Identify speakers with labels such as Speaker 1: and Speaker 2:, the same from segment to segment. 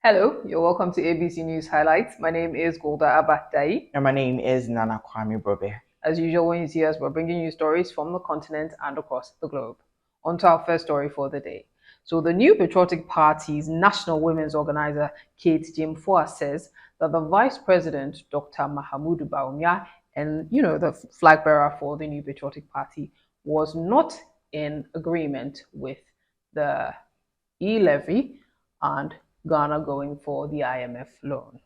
Speaker 1: Hello, you're welcome to ABC News Highlights. My name is Golda Abatai.
Speaker 2: And my name is Nana Kwame Brobe.
Speaker 1: As usual, when you see us, we're bringing you stories from the continent and across the globe. On to our first story for the day. So, the New Patriotic Party's national women's organizer, Kate Gyamfua, says that the vice president, Dr. Mahamudu Bawumia, and the flag bearer for the New Patriotic Party, was not in agreement with the E-Levy and Ghana going for the IMF loan.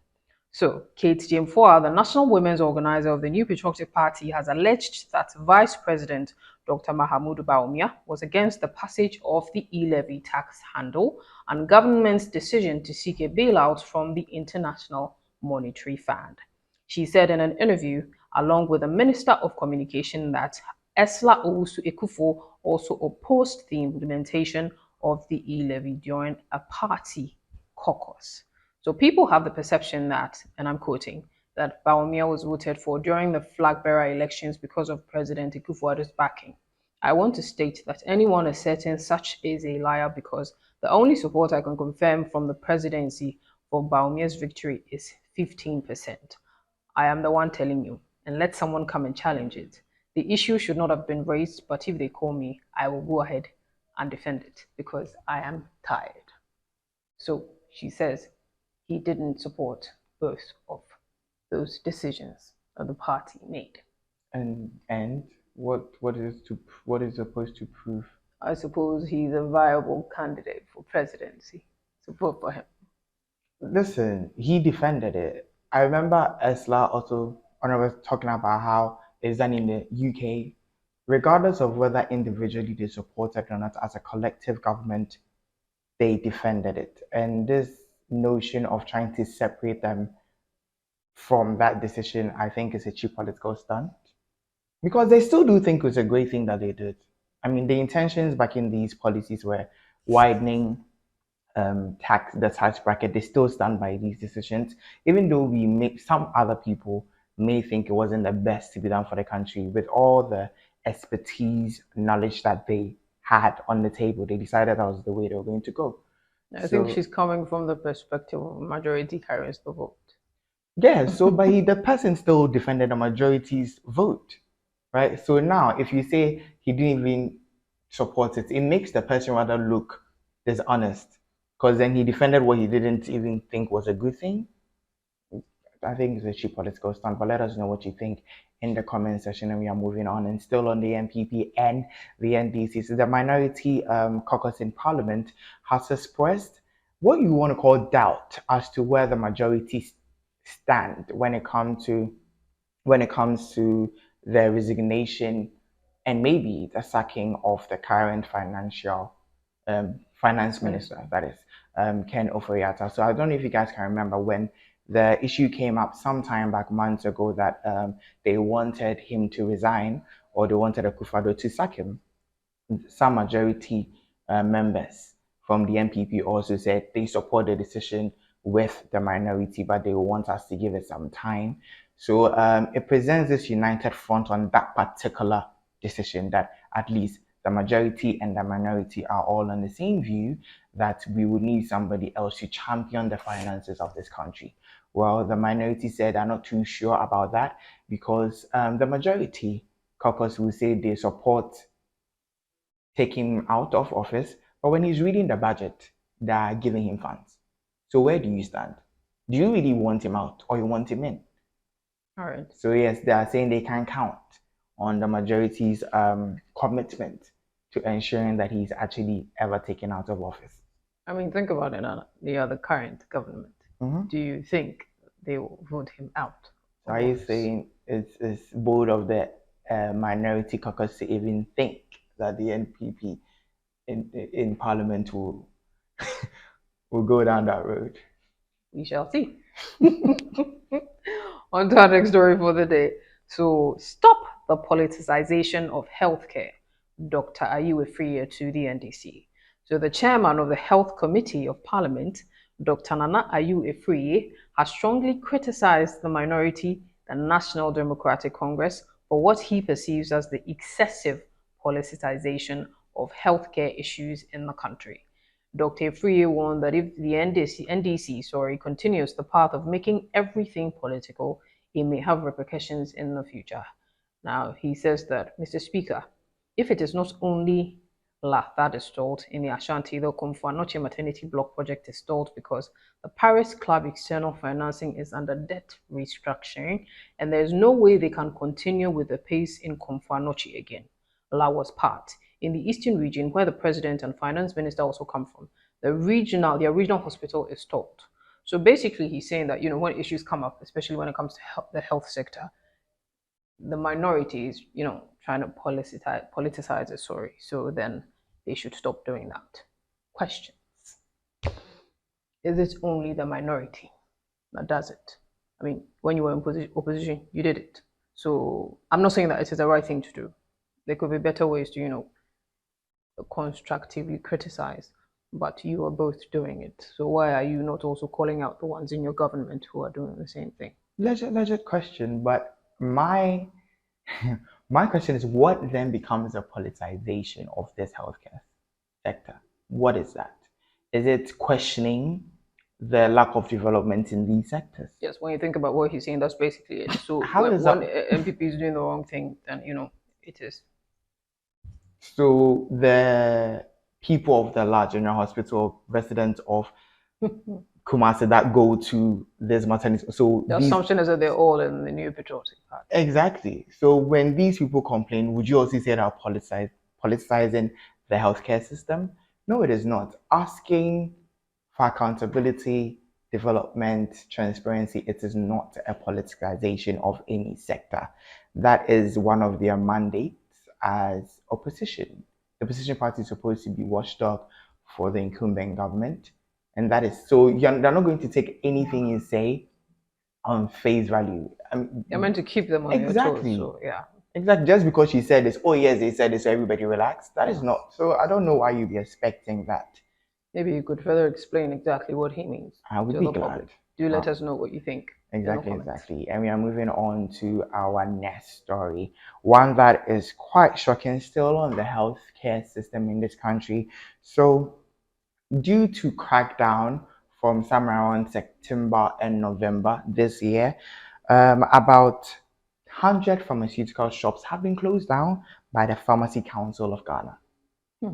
Speaker 1: So, Kate Gyamfua, the national women's organizer of the New Patriotic Party, has alleged that Vice President Dr. Mahamudu Bawumia was against the passage of the e-levy tax handle and government's decision to seek a bailout from the International Monetary Fund. She said in an interview, along with the Minister of Communication, that Esla Owusu-Ekufo also opposed the implementation of the e-levy during a party caucus. So people have the perception that, and I'm quoting, that Bawumia was voted for during the flag bearer elections because of President Akufo-Addo's backing. I want to state that anyone asserting such is a liar because the only support I can confirm from the presidency for Bawumia's victory is 15%. I am the one telling you, and let someone come and challenge it. The issue should not have been raised, but if they call me, I will go ahead and defend it because I am tired. So she says he didn't support both of those decisions that the party made.
Speaker 2: And what is supposed to prove?
Speaker 1: I suppose he's a viable candidate for presidency. So vote for him.
Speaker 2: Listen, he defended it. I remember Esla also when I was talking about how it's done in the UK, regardless of whether individually they support it or not, as a collective government, they defended it. And this notion of trying to separate them from that decision, I think, is a cheap political stunt. Because they still do think it was a great thing that they did. I mean, the intentions back in these policies were widening the tax bracket. They still stand by these decisions, even though we make some other people may think it wasn't the best to be done for the country. With all the expertise, knowledge that they had on the table, they decided that was the way they were going to go.
Speaker 1: I think she's coming from the perspective of majority carries the vote.
Speaker 2: Yeah, so but the person still defended the majority's vote, right? So now, if you say he didn't even support it, it makes the person rather look dishonest, because then he defended what he didn't even think was a good thing. I think it's a cheap political stunt, but let us know what you think in the comment section, and we are moving on. And still on the NPP and the NDC, so the minority caucus in Parliament has expressed what you want to call doubt as to where the majority stand when it comes to the resignation and maybe the sacking of the current finance minister, that is Ken Ofori-Atta. So I don't know if you guys can remember when the issue came up some time back, months ago, that they wanted him to resign, or they wanted Akufo-Addo to sack him. Some majority members from the NPP also said they support the decision with the minority, but they want us to give it some time. So it presents this united front on that particular decision, that at least the majority and the minority are all on the same view that we would need somebody else to champion the finances of this country. Well, the minority said they're not too sure about that because the majority caucus will say they support taking him out of office, but when he's reading the budget, they're giving him funds. So where do you stand? Do you really want him out or you want him in?
Speaker 1: All right.
Speaker 2: So yes, they are saying they can count on the majority's commitment to ensuring that he's actually ever taken out of office.
Speaker 1: I mean, think about it, Nana. They are the current government. Do you think they will vote him out?
Speaker 2: So are you saying it's bold of the minority caucus to even think that the NPP in Parliament will will go down that road?
Speaker 1: We shall see. On to our next story for the day. So, stop the politicization of healthcare. Dr. Ayu Efriye to the NDC. So, the chairman of the Health Committee of Parliament, Dr. Nana Ayu Efriye, has strongly criticized the minority, the National Democratic Congress, for what he perceives as the excessive politicization of healthcare issues in the country. Dr. Free warned that if the NDC continues the path of making everything political, it may have repercussions in the future. Now, he says that, Mr. Speaker, if it is not only La that is stalled in the Ashanti, the Komfanoche maternity block project is stalled because the Paris Club external financing is under debt restructuring, and there is no way they can continue with the pace in Komfanoche again. La was part in the eastern region where the president and finance minister also come from. Their regional hospital is stalled. So basically, he's saying that when issues come up, especially when it comes to the health sector, the minority is trying to politicize it. Sorry, so then they should stop doing that. Questions: is it only the minority that does it? I mean, when you were in opposition, you did it. So I'm not saying that it is the right thing to do. There could be better ways to constructively criticize, but you are both doing it. So why are you not also calling out the ones in your government who are doing the same thing?
Speaker 2: Legit question, but my my question is, what then becomes a politicization of this healthcare sector? What is that? Is it questioning the lack of development in these sectors?
Speaker 1: Yes, when you think about what he's saying, that's basically it. So
Speaker 2: How
Speaker 1: when
Speaker 2: does
Speaker 1: one
Speaker 2: that?
Speaker 1: MPP is doing the wrong thing, then it is.
Speaker 2: So the people of the large general hospital, residents of Kumasi that go to this maternity. So
Speaker 1: The
Speaker 2: these
Speaker 1: assumption is that they're all in the new patriotic party.
Speaker 2: exactly. So when these people complain, would you also say that politicizing the healthcare system? No, it is not. Asking for accountability, development, transparency, it is not a politicization of any sector. That is one of their mandates as opposition. The opposition party is supposed to be watchdog for the incumbent government. And that is so they're not going to take anything you say on face value.
Speaker 1: You're meant to keep them on your toes.
Speaker 2: Exactly.
Speaker 1: So yeah,
Speaker 2: Exactly. Just because she said this, oh yes, they said this, so everybody relax. That is
Speaker 1: yeah.
Speaker 2: not. So I don't know why you'd be expecting that.
Speaker 1: Maybe you could further explain exactly what he means
Speaker 2: I would
Speaker 1: to
Speaker 2: be
Speaker 1: the
Speaker 2: glad.
Speaker 1: public. Do let
Speaker 2: Uh,
Speaker 1: us know what you think in the
Speaker 2: exactly,
Speaker 1: comments.
Speaker 2: exactly. And we are moving on to our next story. One that is quite shocking still on the healthcare system in this country. So due to crackdown from somewhere around September and November this year, about 100 pharmaceutical shops have been closed down by the Pharmacy Council of Ghana.
Speaker 1: Hmm.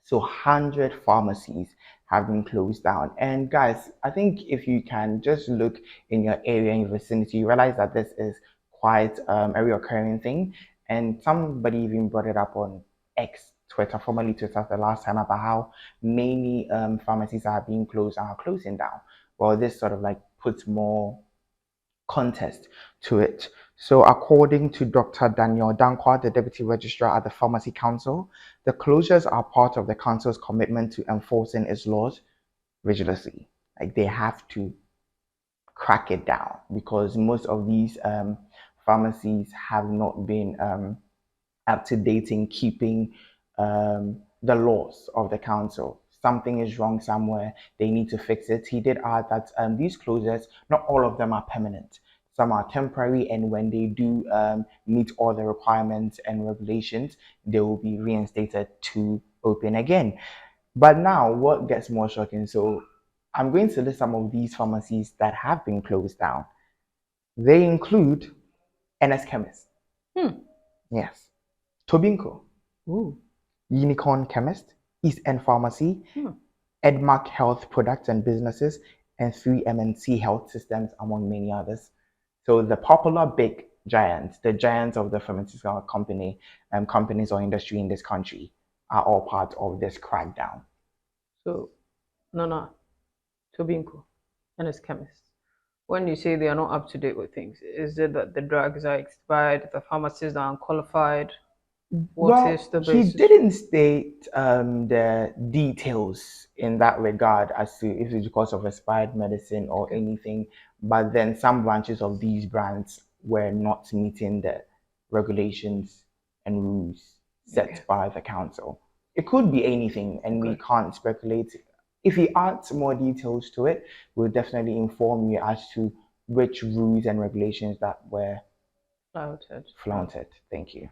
Speaker 2: So 100 pharmacies have been closed down. And guys, I think if you can just look in your area, in your vicinity, you realize that this is quite a recurring thing. And somebody even brought it up on X, Twitter, formerly Twitter, the last time about how many pharmacies are being closed and are closing down. Well, this sort of like puts more context to it. So, according to Dr. Daniel Dankwa, the Deputy Registrar at the Pharmacy Council, the closures are part of the Council's commitment to enforcing its laws rigorously. Like they have to crack it down because most of these pharmacies have not been up to date in keeping the laws of the council. Something is wrong somewhere, they need to fix it. He did add that these closures, not all of them are permanent. Some are temporary, and when they do meet all the requirements and regulations, they will be reinstated to open again. But now, what gets more shocking? So, I'm going to list some of these pharmacies that have been closed down. They include NS Chemist,
Speaker 1: Hmm.
Speaker 2: yes, Tobinco,
Speaker 1: Ooh.
Speaker 2: Unicorn Chemist, East End Pharmacy,
Speaker 1: Hmm.
Speaker 2: Edmark Health Products and Businesses, and 3MNC Health Systems, among many others. So the popular big giants, the giants of the pharmaceutical companies or industry in this country, are all part of this crackdown.
Speaker 1: So Nana, Tobinco, and his chemist. When you say they are not up to date with things, is it that the drugs are expired, the pharmacists are unqualified? What is
Speaker 2: Well,
Speaker 1: the
Speaker 2: he
Speaker 1: basis?
Speaker 2: didn't state the details in that regard as to if it's because of expired medicine or
Speaker 1: Okay.
Speaker 2: anything, but then some branches of these brands were not meeting the regulations and rules
Speaker 1: Okay.
Speaker 2: set by the council. It could be anything, and we
Speaker 1: Okay.
Speaker 2: can't speculate. If he adds more details to it, we'll definitely inform you as to which rules and regulations that were
Speaker 1: Flouted. Yeah.
Speaker 2: flaunted. Thank you.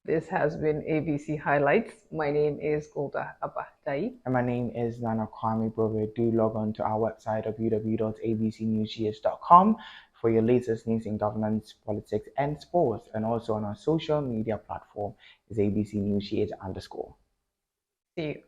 Speaker 1: This has been ABC Highlights. My name is Golda Abba Dai.
Speaker 2: And my name is Nana Kwame Brobe. Do log on to our website www.abcnewsgs.com for your latest news in governance, politics, and sports. And also on our social media platform is abcnewsgs_.
Speaker 1: See you.